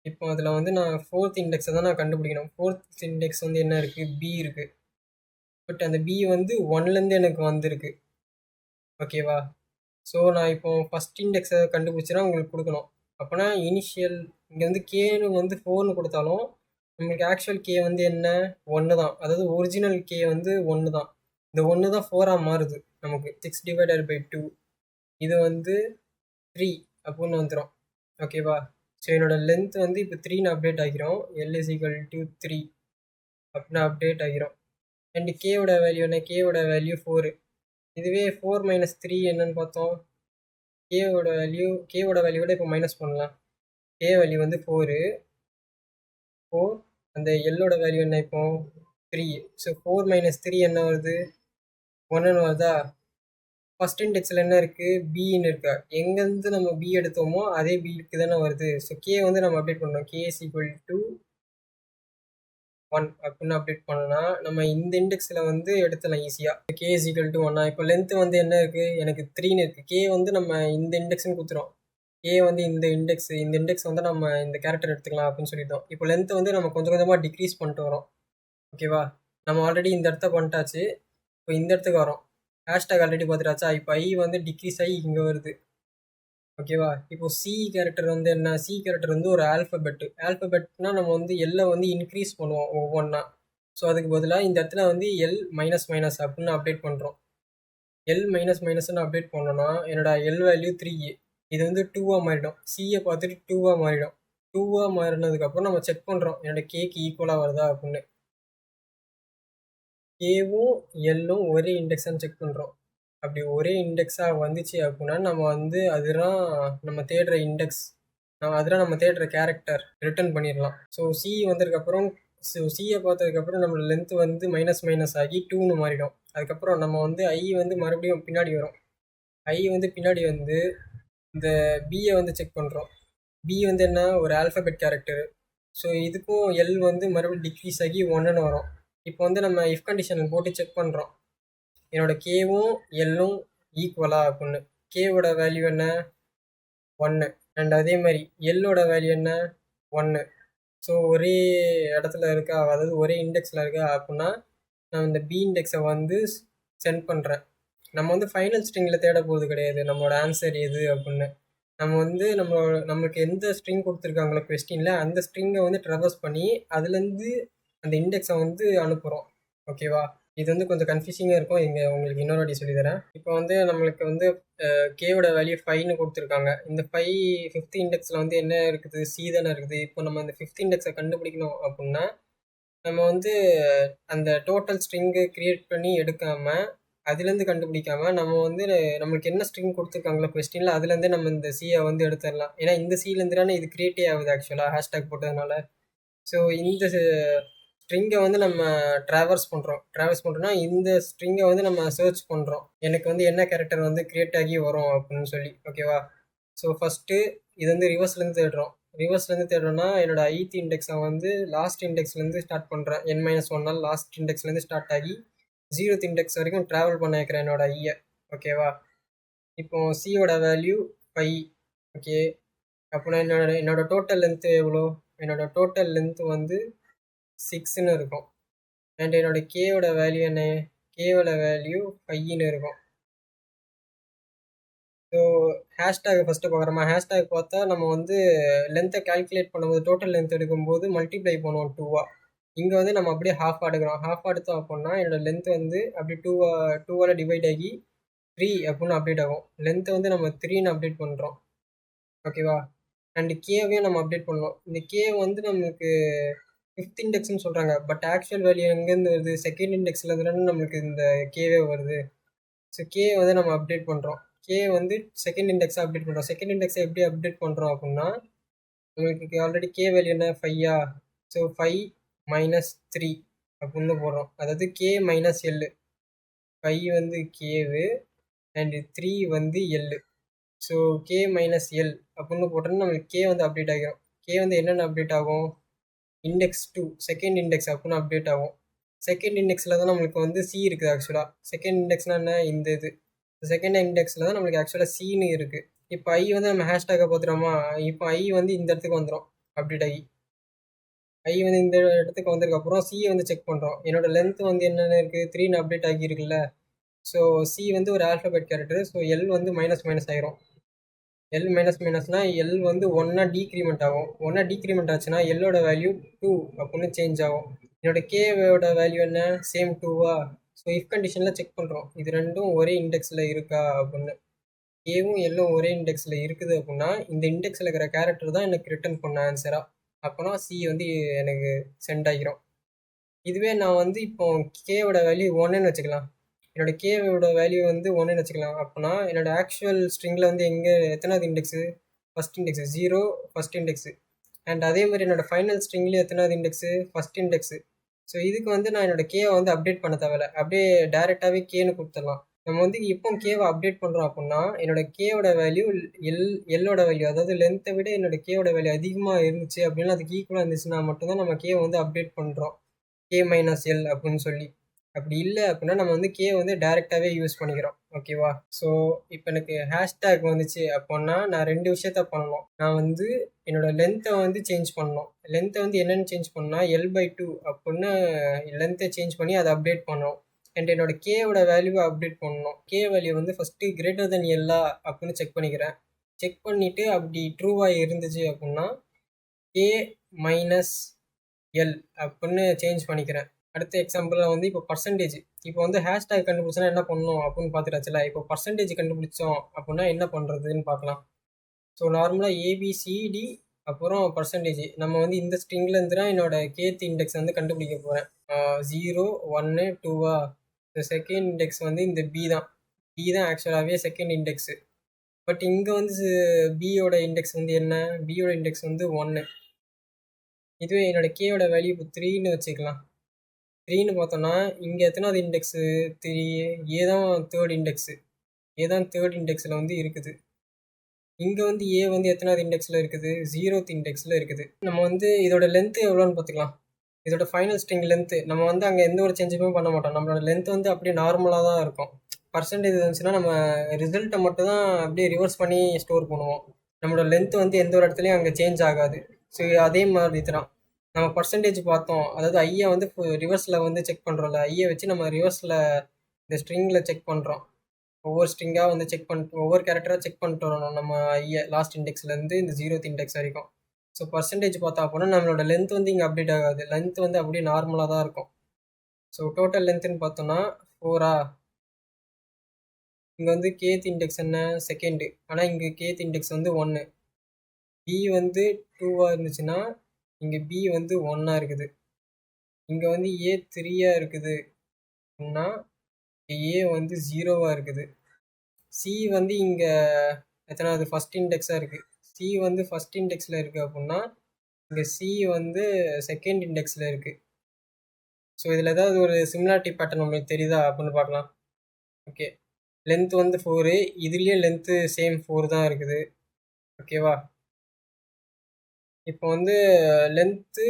இப்போ அதில் வந்து நான் ஃபோர்த் இண்டெக்ஸை தான் நான் கண்டுபிடிக்கணும். ஃபோர்த் இண்டெக்ஸ் வந்து என்ன இருக்குது, பி இருக்குது. பட் அந்த பி வந்து 1லேருந்து எனக்கு வந்திருக்கு. ஓகேவா. ஸோ நான் இப்போ ஃபஸ்ட் இண்டெக்ஸை கண்டுபிடிச்சினா உங்களுக்கு கொடுக்கணும். அப்போனா இனிஷியல் இங்கே வந்து கேன்னு வந்து 4ன்னு கொடுத்தாலும் நம்மளுக்கு ஆக்சுவல் கே வந்து என்ன, 1 தான். அதாவது ஒரிஜினல் கே வந்து 1 தான். இந்த 1 தான் 4ஆக மாறுது நமக்கு. 6/2 இது வந்து 3 அப்படின்னு வந்துடும். ஓகேவா. ஸோ என்னோட லென்த் வந்து இப்போ 3ன்னு அப்டேட் ஆகிரும். L = 3 அப்படின்னு அப்டேட் ஆகிரும். அண்ட் கேவோட வேல்யூ என்ன, கேவோட வேல்யூ 4. இதுவே 4 - 3 என்னன்னு பார்த்தோம். கேவோட வேல்யூவோட இப்போ மைனஸ் பண்ணலாம். கே வேல்யூ வந்து 4. அந்த எல்லோட வேல்யூ என்ன இப்போ 3. ஸோ 4 - 3 என்ன வருது, 1ன்னு வருதா. ஃபஸ்ட் இண்டெக்ஸில் என்ன இருக்குது, பின்னு இருக்கா. எங்கேருந்து நம்ம பி எடுத்தோமோ அதே பிக்கு தானே வருது. ஸோ கே வந்து நம்ம அப்டேட் பண்ணோம். கே = 1 அப்படின்னு அப்டேட் பண்ணால் நம்ம இந்த இண்டெக்ஸில் வந்து எடுத்துடலாம் ஈஸியாக. கே = 1. இப்போ லென்த்து வந்து என்ன இருக்குது, எனக்கு 3ன்னு இருக்குது. கே வந்து நம்ம இந்த இண்டெக்ஸ்னு கொடுத்துரும். கே வந்து இந்த இண்டெக்ஸ் வந்து நம்ம இந்த கேரக்டர் எடுத்துக்கலாம் அப்படின்னு சொல்லிட்டோம். இப்போ லென்த்தை வந்து நம்ம கொஞ்சம் கொஞ்சமாக டிக்ரீஸ் பண்ணிட்டு வரோம். ஓகேவா. நம்ம ஆல்ரெடி இந்த இடத்த பண்ணிட்டாச்சு. இப்போ இந்த இடத்துக்கு வரோம். ஹேஷ்டாக் ஆல்ரெடி பார்த்துட்டாச்சா. இப்போ ஐ வந்து டிக்ரீஸ் ஆகி இங்கே வருது. ஓகேவா. இப்போ சி கேரக்டர் வந்து என்ன, சி கேரக்டர் வந்து ஒரு ஆல்ஃபபெட்னா நம்ம வந்து எல்லை வந்து இன்க்ரீஸ் பண்ணுவோம் ஒவ்வொன்றா. ஸோ அதுக்கு பதிலாக இந்த இடத்துல வந்து L-, அப்படின்னு அப்டேட் பண்ணுறோம். L-, அப்டேட் பண்ணோன்னா என்னோட எல் வேல்யூ 3. இது வந்து 2ஆக மாறிடும். சியை பார்த்துட்டு 2ஆக மாறிடும். 2ஆக மாறினதுக்கப்புறம் நம்ம செக் பண்ணுறோம் என்னோட கேக்கு ஈக்குவலாக வருதா அப்படின்னு. கேவும் எல்லும் ஒரே இண்டெக்ஸான்னு செக் பண்ணுறோம். அப்படி ஒரே இண்டெக்ஸாக வந்துச்சு அப்படின்னா நம்ம வந்து அதுதான் நம்ம தேடுற இண்டெக்ஸ், அதுதான் நம்ம தேடுற கேரக்டர், ரிட்டர்ன் பண்ணிடலாம். ஸோ சி வந்ததுக்கப்புறம் சியை பார்த்ததுக்கப்புறம் நம்மளோட லென்த் வந்து மைனஸ் ஆகி 2ன்னு மாறிடும். அதுக்கப்புறம் நம்ம வந்து ஐ வந்து மறுபடியும் பின்னாடி வரும். ஐ வந்து பின்னாடி வந்து இந்த பியை வந்து செக் பண்ணுறோம். பி வந்து என்ன, ஒரு ஆல்ஃபபெட் கேரக்டரு. ஸோ இதுக்கும் எல் வந்து மறுபடியும் டிக்ரீஸ் ஆகி 1ன்னு வரும். இப்போ வந்து நம்ம இஃப் கண்டிஷன் போட்டு செக் பண்ணுறோம் என்னோட கேவும் எல்லும் ஈக்குவலா அப்படின்னு. கேவோட வேல்யூ என்ன, 1. அண்ட் அதே மாதிரி எல்லோட வேல்யூ என்ன, 1. ஸோ ஒரே இடத்துல இருக்கா, அதாவது ஒரே இண்டெக்ஸில் இருக்கா அப்படின்னா நான் இந்த பி இண்டெக்ஸை வந்து சென்ட் பண்ணுறேன். நம்ம வந்து ஃபைனல் ஸ்ட்ரிங்கில் தேட போகிறது கிடையாது நம்மளோட ஆன்சர் எது அப்படின்னு. நம்ம வந்து நம்மளுக்கு எந்த ஸ்ட்ரிங் கொடுத்துருக்காங்களோ கொஸ்டினில் அந்த ஸ்ட்ரிங்கை வந்து ட்ராவர்ஸ் பண்ணி அதுலேருந்து அந்த இண்டெக்ஸை வந்து அனுப்புகிறோம். ஓகேவா? இது வந்து கொஞ்சம் கன்ஃபியூசிங்காக இருக்கும். இங்கே உங்களுக்கு இன்னொரு வாட்டி சொல்லித்தரேன். இப்போ வந்து நம்மளுக்கு வந்து கேவோட வேல்யூ 5ன்னு கொடுத்துருக்காங்க. இந்த 5 ஃபிஃப்த் இண்டெக்ஸில் வந்து என்ன இருக்குது? சி தானே இருக்குது. இப்போ நம்ம இந்த ஃபிஃப்த் இண்டெக்ஸை கண்டுபிடிக்கணும் அப்படின்னா நம்ம வந்து அந்த டோட்டல் ஸ்ட்ரிங்கை கிரியேட் பண்ணி எடுக்காமல் அதுலேருந்து கண்டுபிடிக்காம நம்ம வந்து நம்மளுக்கு என்ன ஸ்ட்ரிங் கொடுத்துருக்காங்களோ கொஸ்டினில் அதுலேருந்தே நம்ம இந்த சியை வந்து எடுத்துடலாம். ஏன்னா இந்த சிலேருந்து தானே இது கிரியேட்டே ஆகுது ஆக்சுவலாக ஹேஷ்டேக் போட்டதுனால. ஸோ இந்த ஸ்ட்ரிங்கை வந்து நம்ம ட்ராவர்ஸ் பண்ணுறோன்னா இந்த ஸ்ட்ரிங்கை வந்து நம்ம சர்ச் பண்ணுறோம். எனக்கு வந்து என்ன கேரக்டர் வந்து கிரியேட் ஆகி வரும் அப்படின்னு சொல்லி. ஓகேவா? ஸோ ஃபஸ்ட்டு இது வந்து ரிவர்ஸ்லேருந்து தேடுறோன்னா என்னோட ஐத் இண்டெக்ஸை வந்து லாஸ்ட் இண்டெக்ஸ்லேருந்து ஸ்டார்ட் பண்ணுறேன். n-1 லாஸ்ட் இண்டெக்ஸ்லேருந்து ஸ்டார்ட் ஆகி 0th இண்டெக்ஸ் வரைக்கும் ட்ராவல் பண்ண வைக்கிறேன் என்னோட ஐயை. ஓகேவா? இப்போ சியோட வேல்யூ 5. ஓகே, அப்போ என்னோட டோட்டல் லென்த்து எவ்வளோ? என்னோட டோட்டல் லென்த்து வந்து 6ன்னு இருக்கும். அண்ட் என்னோட கேவோட வேல்யூ என்ன? கேவோட வேல்யூ 5ன்னு இருக்கும். ஸோ ஹேஷ்டேக் ஃபஸ்ட்டு பார்க்குறோமா? ஹேஷ்டேக் பார்த்தா நம்ம வந்து லென்த்தை கால்குலேட் பண்ணும்போது டோட்டல் லென்த் எடுக்கும்போது மல்டிப்ளை பண்ணுவோம் 2ஆ. இங்கே வந்து நம்ம அப்படியே ஹாஃப் எடுக்கிறோம். ஹாஃப் எடுத்தோம் அப்படின்னா என்னோட லென்த் வந்து அப்படி 2ஆல் டிவைட் ஆகி 3 அப்படின்னு அப்டேட் ஆகும். லென்த்தை வந்து நம்ம 3ன்னு அப்டேட் பண்ணுறோம். ஓகேவா? அண்ட் கேவையும் நம்ம அப்டேட் பண்ணோம். இந்த கே வந்து நமக்கு ஃபிஃப்த் இண்டெக்ஸ்னு சொல்கிறாங்க. பட் ஆக்சுவல் வேல்யூ எங்கேருந்து வருது? செகண்ட் இண்டெக்ஸில் இருந்து நம்மளுக்கு இந்த கேவே வருது. ஸோ கே வந்து நம்ம அப்டேட் பண்ணுறோம். கே வந்து செகண்ட் இண்டெக்ஸாக அப்டேட் பண்ணுறோம். செகண்ட் இண்டெக்ஸை எப்படி அப்டேட் பண்ணுறோம் அப்படின்னா நம்மளுக்கு ஆல்ரெடி கே வேல்யூ என்ன? 5ஆ? ஸோ 5 - 3 அப்படின்னு போடுறோம். அதாவது கே மைனஸ் எல். 5 வந்து கேவு அண்டு 3 வந்து L. So K minus L அப்படின்னு போட்டோன்னா நம்மளுக்கு கே வந்து அப்டேட் ஆகிடும். கே வந்து என்னென்ன அப்டேட் ஆகும்? இண்டெக்ஸ் 2 செகண்ட் இண்டெக்ஸ் அப்படின்னு அப்டேட் ஆகும். செகண்ட் இண்டெக்ஸில் தான் நம்மளுக்கு வந்து சி இருக்குது ஆக்சுவலாக. செகண்ட் இண்டெக்ஸ்னால் என்ன? இந்த இது செகண்ட் இண்டெக்ஸில் தான் நம்மளுக்கு ஆக்சுவலாக சின்னு இருக்குது. இப்போ ஐ வந்து நம்ம ஹேஷ்டேக்கை பார்த்துட்டோமா? இப்போ ஐ வந்து இந்த இடத்துக்கு வந்துடும் அப்டேட் ஆகி. ஐ வந்து இந்த இடத்துக்கு வந்ததுக்கப்புறம் சியை வந்து செக் பண்ணுறோம். என்னோட லென்த் வந்து என்னென்ன இருக்குது? 3ன்னு அப்டேட் ஆகியிருக்குல்ல. ஸோ சி வந்து ஒரு ஆல்ஃபபெட் கேரக்டர். ஸோ எல் வந்து மைனஸ் ஆயிரும். எல் மைனஸ்னா எல் வந்து 1ஆ டீக்ரிமெண்ட் ஆகும். 1ஆ டீக்ரிமெண்ட் ஆச்சுன்னா எல்லோட வேல்யூ 2 அப்படின்னு சேஞ்ச் ஆகும். என்னோட கேவோட வேல்யூ என்ன? சேம் 2வா? ஸோ இஃப் கண்டிஷனில் செக் பண்ணுறோம் இது ரெண்டும் ஒரே இண்டெக்ஸில் இருக்கா அப்படின்னு. கேவும் எல்லும் ஒரே இண்டெக்ஸில் இருக்குது அப்படின்னா இந்த இண்டெக்ஸில் இருக்கிற கேரக்டர் தான் எனக்கு ரிட்டர்ன் பண்ண ஆன்சராக. அப்போனா சி வந்து எனக்கு சென்ட் ஆகிரும். இதுவே நான் வந்து இப்போ கேவோட வேல்யூ 1ன்னு வச்சுக்கலாம். என்னோட கேவோட வேல்யூ வந்து 1ன்னு வச்சுக்கலாம். அப்படின்னா என்னோட ஆக்சுவல் ஸ்ட்ரிங்கில் வந்து எத்தனாவது index? First index. 0 first index. And அதே மாதிரி என்னோட ஃபைனல் ஸ்ட்ரிங்லேயும் எத்தனாவது இண்டெக்ஸு? First index. ஸோ இதுக்கு வந்து நான் என்னோட கேவை வந்து அப்டேட் பண்ண தேவையில்ல. அப்படியே டேரெக்டாகவே கேன்னு கொடுத்துடலாம். நம்ம வந்து இப்போ கேவை அப்டேட் பண்ணுறோம் அப்படின்னா என்னோட கேவோட வேல்யூ எல்லோட வேல்யூ, அதாவது லென்த்தை விட என்னோட கேவோட வேல்யூ அதிகமாக இருந்துச்சு அப்படின்னா அதுக்கு ஈக்குவலாக இருந்துச்சுன்னா மட்டும்தான் நம்ம கேவை வந்து அப்டேட் பண்ணுறோம். கே மைனஸ் எல் அப்படின்னு சொல்லி. அப்படி இல்லை அப்படின்னா நம்ம வந்து கே வந்து டைரெக்டாகவே யூஸ் பண்ணிக்கிறோம். ஓகேவா? ஸோ இப்போ எனக்கு ஹேஷ்டேக் வந்துச்சு அப்படின்னா நான் 2 விஷயத்த பண்ணணும். நான் வந்து என்னோட லென்த்தை வந்து சேஞ்ச் பண்ணணும். லென்த்தை வந்து என்னென்னு சேஞ்ச் பண்ணால் L/2 அப்படின்னு லென்த்தை சேஞ்ச் பண்ணி அதை அப்டேட் பண்ணணும். அண்ட் என்னோட கேவோட வேல்யூவை அப்டேட் பண்ணணும். கே வேல்யூ வந்து ஃபஸ்ட்டு கிரேட்டர் தென் எல்லா அப்படின்னு செக் பண்ணிக்கிறேன். செக் பண்ணிவிட்டு அப்படி ட்ரூவாக இருந்துச்சு அப்படின்னா கே மைனஸ் எல் அப்படின்னு சேஞ்ச் பண்ணிக்கிறேன். அடுத்த எக்ஸாம்பிளில் வந்து இப்போ பர்சன்டேஜ். இப்போ வந்து ஹேஷ்டேக் கண்டுபிடிச்சோன்னா என்ன பண்ணணும் அப்படின்னு பார்த்துட்டாச்சுல. இப்போ பர்சன்டேஜ் கண்டுபிடிச்சோம் அப்படின்னா என்ன பண்ணுறதுன்னு பார்க்கலாம். ஸோ நார்மலாக ஏபிசிடி அப்புறம் பர்சன்டேஜ். நம்ம வந்து இந்த ஸ்ட்ரிங்லேருந்து தான் என்னோட கேத் இண்டெக்ஸ் வந்து கண்டுபிடிக்க போகிறேன். 0 1 2வா? இந்த செகண்ட் இண்டெக்ஸ் வந்து இந்த பி தான் ஆக்சுவலாகவே செகண்ட் இண்டெக்ஸு. பட் இங்கே வந்து பியோட இண்டெக்ஸ் வந்து என்ன? பியோட இண்டெக்ஸ் வந்து 1. இதுவே என்னோட கேவோட வேல்யூ இப்போ 3ன்னு வச்சுக்கலாம். 3ன்னு பார்த்தோன்னா இங்கே எத்தனாவது இண்டெக்ஸு? 3. ஏ தான் தேர்ட் இண்டெக்ஸு. ஏ தான் தேர்ட் இண்டெக்ஸில் வந்து இருக்குது. இங்கே வந்து ஏ வந்து எத்தனாவது இண்டெக்ஸில் இருக்குது? 0th இண்டெக்ஸில் இருக்குது. நம்ம வந்து இதோட லென்த்து எவ்வளோன்னு பார்த்துக்கலாம். இதோட ஃபைனல் ஸ்ட்ரிங் லென்த்து நம்ம வந்து அங்கே எந்த ஒரு சேஞ்சுமே பண்ண மாட்டோம். நம்மளோட லென்த் வந்து அப்படியே நார்மலாக தான் இருக்கும். பர்சன்டேஜ் இருந்துச்சுன்னா நம்ம ரிசல்ட்டை மட்டும் தான் அப்படியே ரிவர்ஸ் பண்ணி ஸ்டோர் பண்ணுவோம். நம்மளோட லென்த் வந்து எந்த ஒரு இடத்துலையும் அங்கே சேஞ்ச் ஆகாது. ஸோ அதே மாதிரி தான் நம்ம பர்சன்டேஜ் பார்த்தோம். அதாவது ஐயை வந்து ரிவர்ஸில் வந்து செக் பண்ணுறோம்ல. ஐயை வச்சு நம்ம ரிவர்ஸில் இந்த ஸ்ட்ரிங்கில் செக் பண்ணுறோம். ஒவ்வொரு ஸ்ட்ரிங்காக வந்து செக் பண்ணிட்டு ஒவ்வொரு கேரக்டராக செக் பண்ணிட்டு வரணும் நம்ம ஐயை லாஸ்ட் இண்டெக்ஸ்லேருந்து இந்த 0th இண்டெக்ஸ் வரைக்கும். ஸோ பர்சன்டேஜ் பார்த்தா அப்படின்னா நம்மளோட லென்த் வந்து இங்கே அப்டேட் ஆகாது. லென்த் வந்து அப்படியே நார்மலாக தான் இருக்கும். ஸோ டோட்டல் லென்த்துன்னு பார்த்தோன்னா 4ஆ, இங்கே வந்து கேத் இண்டெக்ஸ் என்ன செகண்டு, ஆனால் இங்கே கேத் இண்டெக்ஸ் வந்து 1. பி வந்து 2ஆக இருந்துச்சுன்னா இங்கே பி வந்து 1ஆக இருக்குது. இங்கே வந்து ஏ 3ஆக இருக்குது அப்படின்னா ஏ வந்து 0வாக இருக்குது. சி வந்து இங்கே எத்தனாவது ஃபஸ்ட் இண்டெக்ஸாக இருக்குது. சி வந்து ஃபஸ்ட் இண்டெக்ஸில் இருக்குது அப்படின்னா இங்கே சி வந்து செகண்ட் இண்டெக்ஸில் இருக்குது. ஸோ இதில் ஏதாவது ஒரு சிமிலாரிட்டி பேட்டர்ன் உங்களுக்கு தெரியுதா அப்படின்னு பார்க்கலாம். ஓகே, லென்த் வந்து 4, இதுலேயே லென்த்து சேம் 4 தான் இருக்குது. ஓகேவா, இப்போ வந்து லென்த்து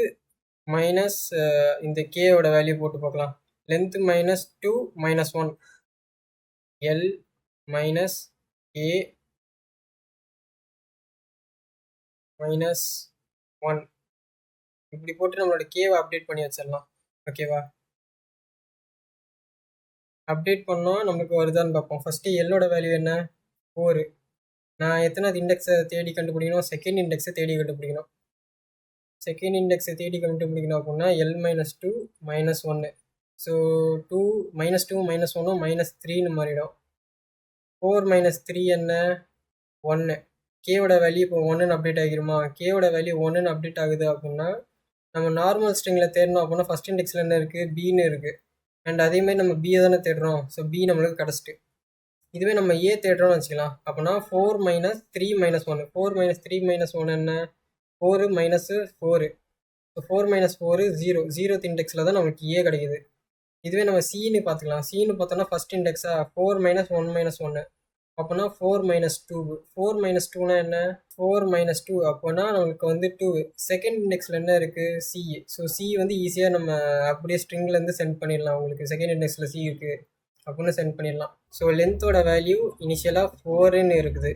மைனஸ் இந்த கேவோட வேல்யூ போட்டு பார்க்கலாம். லென்த்து -2 -1 எல் மைனஸ் ஏ -1 இப்படி போட்டு நம்மளோட கேவை அப்டேட் பண்ணி வச்சிடலாம். ஓகேவா, அப்டேட் பண்ணோம் நமக்கு வருதான்னு பார்ப்போம். ஃபஸ்ட்டு எல்லோட வேல்யூ என்ன 4. நான் எத்தனாவது இண்டெக்ஸை தேடி கண்டுபிடிக்கணும், செகண்ட் இண்டெக்ஸை தேடி கண்டுபிடிக்கணும். செகண்ட் இண்டெக்ஸை தேடி கண்டுபிடிக்கணும் அப்படின்னா எல் -2 -1. ஸோ 2 -2 -1 -3ன்னு மாறிடும். 4 -3 என்ன 1. கேவோட வேல்யூ இப்போ 1ன்னு அப்டேட் ஆகிருமா. கேவோட வேல்யூ 1ன்னு அப்டேட் ஆகுது அப்படின்னா நம்ம நார்மல் ஸ்ட்ரிங்கில் தேடணும் அப்படின்னா ஃபஸ்ட் இண்டெக்ஸில் என்ன இருக்குது, பின்னு இருக்குது. அண்ட் அதேமாதிரி நம்ம பியை தானே தேடுறோம். ஸோ பி நம்மளுக்கு கிடச்சிட்டு. இதுவே நம்ம ஏ தேடுறோம்னு வச்சுக்கலாம் அப்படின்னா 4 -3 -1. 4 -3 -1 என்ன 4 -4. ஸோ 4 -4 0. 0th இண்டெக்ஸில் தான் நமக்கு ஏ கிடைக்குது. இதுவே நம்ம சின்னு பார்த்துக்கலாம். சின்னு பார்த்தோன்னா ஃபஸ்ட் இண்டெக்ஸா 4 -1 -1 அப்போனா 4 -2. 4 -2னா என்ன 4 -2 அப்போனா நமக்கு வந்து 2. செகண்ட் இண்டெக்ஸில் என்ன இருக்குது சி. ஸோ சி வந்து ஈஸியாக நம்ம அப்படியே ஸ்ட்ரிங்லேருந்து சென்ட் பண்ணிடலாம். உங்களுக்கு செகண்ட் இண்டெக்ஸில் சி இருக்குது அப்படின்னு சென்ட் பண்ணிடலாம். ஸோ லென்த்தோட வேல்யூ இனிஷியலாக 4ன்னு இருக்குது.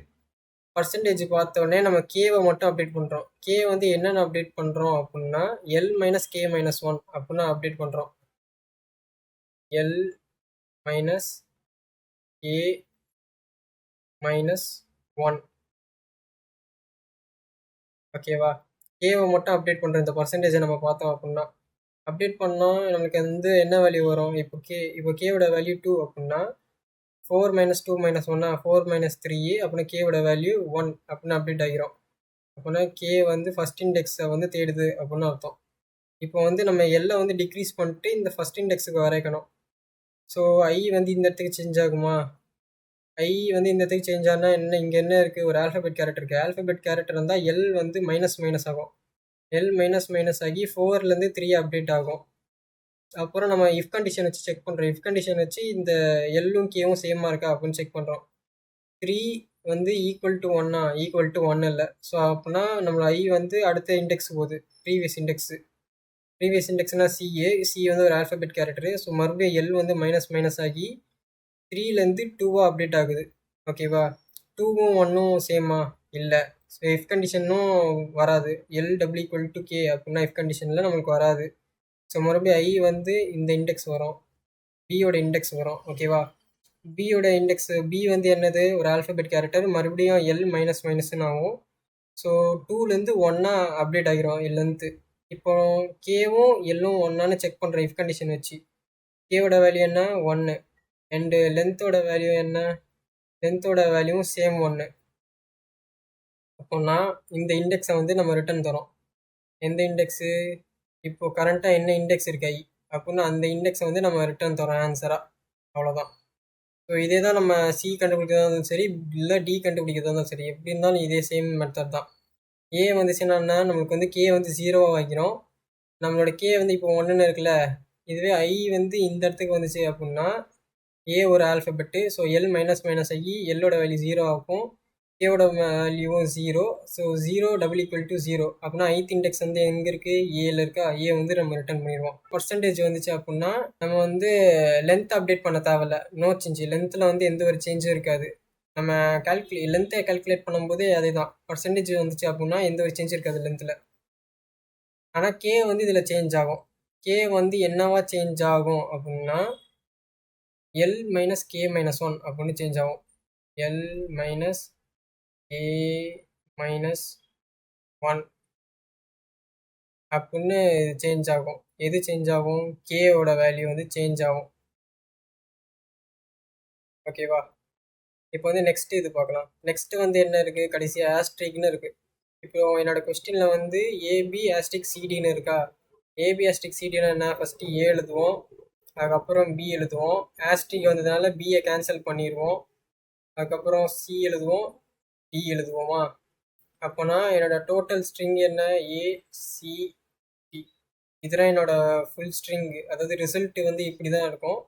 பர்சன்டேஜ் பார்த்தோடனே நம்ம கேவை மட்டும் அப்டேட் பண்ணுறோம். கே வந்து என்னென்ன அப்டேட் பண்ணுறோம் அப்படின்னா எல் -k -1 அப்படின்னா அப்டேட் பண்ணுறோம். எல் -k -1 ஓகேவா. கேவை மட்டும் அப்டேட் பண்ணுற இந்த பர்சன்டேஜை நம்ம பார்த்தோம் அப்படின்னா அப்டேட் பண்ணோம் நமக்கு வந்து என்ன வேல்யூ வரும். இப்போ கேவோட வேல்யூ 2 அப்படின்னா 4 -2 -1 4 -3 அப்படின்னா கேவோட வேல்யூ 1 அப்படின்னு அப்டேட் ஆகிரும். அப்படின்னா கே வந்து ஃபஸ்ட் இண்டெக்ஸை வந்து தேடுது அப்படின்னு அர்த்தம். இப்போ வந்து நம்ம எல்லை வந்து டிக்ரீஸ் பண்ணிட்டு இந்த ஃபஸ்ட் இண்டெக்ஸுக்கு வரைக்கணும். ஸோ ஐ வந்து இந்த இடத்துக்கு சேஞ்ச் ஆகுமா. ஐ வந்து இந்த இடத்துக்கு சேஞ்ச் ஆனால் என்ன, இங்கே என்ன இருக்குது, ஒரு ஆல்ஃபபெட் கேரக்டர் இருக்குது. ஆல்ஃபபெட் கேரக்டர் இருந்தால் எல் வந்து மைனஸ் ஆகும். எல் மைனஸ் ஆகி 4லேருந்து 3 அப்டேட் ஆகும். அப்புறம் நம்ம இஃப் கண்டிஷன் வச்சு செக் பண்ணுறோம். இஃப் கண்டிஷன் வச்சு இந்த எல்லும் கேவும் சேமாக இருக்கா அப்படின்னு செக் பண்ணுறோம். 3 வந்து ஈக்குவல் டு 1 ஈக்குவல் டு 1 இல்லை. ஸோ அப்படின்னா நம்ம ஐ வந்து அடுத்த இண்டெக்ஸ் போகுது, ப்ரீவியஸ் இண்டெக்ஸ்னா சி வந்து ஒரு ஆல்ஃபபெட் கேரக்டரு. ஸோ மறுபடியும் எல் வந்து மைனஸ் ஆகி 3லேருந்து 2 அப்டேட் ஆகுது. ஓகேவா, 2வும் 1ம் சேமா இல்லை. ஸோ இஃப் கண்டிஷனும் வராது. L double equal to K அப்படின்னா இஃப் கண்டிஷனில் நம்மளுக்கு வராது. ஸோ மறுபடியும் ஐ வந்து இந்த இண்டெக்ஸ் வரும், பியோட இண்டெக்ஸ் வரும். ஓகேவா, பியோட இண்டெக்ஸ் பி வந்து என்னது, ஒரு ஆல்ஃபபெட் கேரக்டர். மறுபடியும் எல் மைனஸ்ன்னு ஆகும். ஸோ 2லேருந்து 1 அப்டேட் ஆகிரும் எல்லேருந்து. இப்போ கேவும் எல்லும் 1 செக் பண்ணுறேன் இஃப் கண்டிஷன் வச்சு. கேவோட வேல்யூ என்ன 1 அண்டு லென்த்தோட வேல்யூ என்ன, லென்த்தோட வேல்யூவும் சேம் 1. அப்போனா இந்த இண்டெக்ஸை வந்து நம்ம ரிட்டர்ன் தரோம். எந்த இண்டெக்ஸு, இப்போது கரண்ட்டாக என்ன இண்டெக்ஸ் இருக்கு ஐ அப்படின்னா அந்த இண்டெக்ஸை வந்து நம்ம ரிட்டர்ன் தரோம் ஆன்சராக. அவ்வளோதான். ஸோ இதே தான் நம்ம சி கண்டுபிடிக்கிறதா இருந்தாலும் சரி, இல்லை டி கண்டுபிடிக்கிறதா இருந்தாலும் சரி, எப்படி இருந்தாலும் இதே சேம் மெத்தட் தான். ஏ வந்துச்சுன்னா நம்மளுக்கு வந்து கே வந்து 0வாக வைக்கிறோம். நம்மளோட கே வந்து இப்போ 1ன்னு இருக்குல்ல. இதுவே ஐ வந்து இந்த இடத்துக்கு வந்துச்சு அப்படின்னா ஏ ஒரு ஆல்ஃபபெட்டு. ஸோ எல் மைனஸ் ஆகி எல்லோட வேல்யூ 0 ஆகும், கேவோட வேல்யூவும் 0. ஸோ 0 டபுள் ஈக்குவல் டு 0 அப்படின்னா ஐத் இண்டெக்ஸ் வந்து எங்கே இருக்குது, ஏல இருக்கா. ஏ வந்து நம்ம ரிட்டர்ன் பண்ணிடுவோம். பர்சன்டேஜ் வந்துச்சு அப்படின்னா நம்ம வந்து லென்த் அப்டேட் பண்ண தேவையில்ல, நோ சேஞ்ச். லென்த்தில் வந்து எந்த ஒரு சேஞ்சும் இருக்காது. நம்ம லென்த்தை கால்குலேட் பண்ணும்போதே அதே தான். பர்சன்டேஜ் வந்துச்சு அப்படின்னா எந்த ஒரு சேஞ்ச் இருக்காது லென்த்தில். ஆனால் கே வந்து இதில் சேஞ்ச் ஆகும். கே வந்து என்னவா சேஞ்ச் ஆகும் அப்படின்னா L minus K minus one அப்படின்னு சேஞ்ச் ஆகும். L minus K minus one அப்படின்னு சேஞ்ச் ஆகும். எது சேஞ்ச் ஆகும்? கேவோட வேல்யூ வந்து சேஞ்ச் ஆகும். ஓகேவா? இப்போ வந்து நெக்ஸ்ட் இது பார்க்கலாம். நெக்ஸ்ட் வந்து என்ன இருக்கு? கடைசியா ஆஸ்ட்ரிக்னு இருக்கு. இப்போ என்னோட கொஸ்டின்ல வந்து ஏபி ஆஸ்ட்ரிக் சிடின்னு இருக்கா? ஏபி ஆஸ்ட்ரிக் சிடினா என்ன? ஃபர்ஸ்ட் ஏ எழுதுவோம், அதுக்கப்புறம் பி எழுதுவோம். ஆஸ்ட்ரிக் வந்ததுனால பியை கேன்சல் பண்ணிடுவோம். அதுக்கப்புறம் சி எழுதுவோம், டி எழுதுவோமா? அப்போனா என்னோட டோட்டல் ஸ்ட்ரிங் என்ன? A C D. இதுதான் என்னோட ஃபுல் ஸ்ட்ரிங். அதாவது ரிசல்ட் வந்து இப்படி தான் இருக்கும்.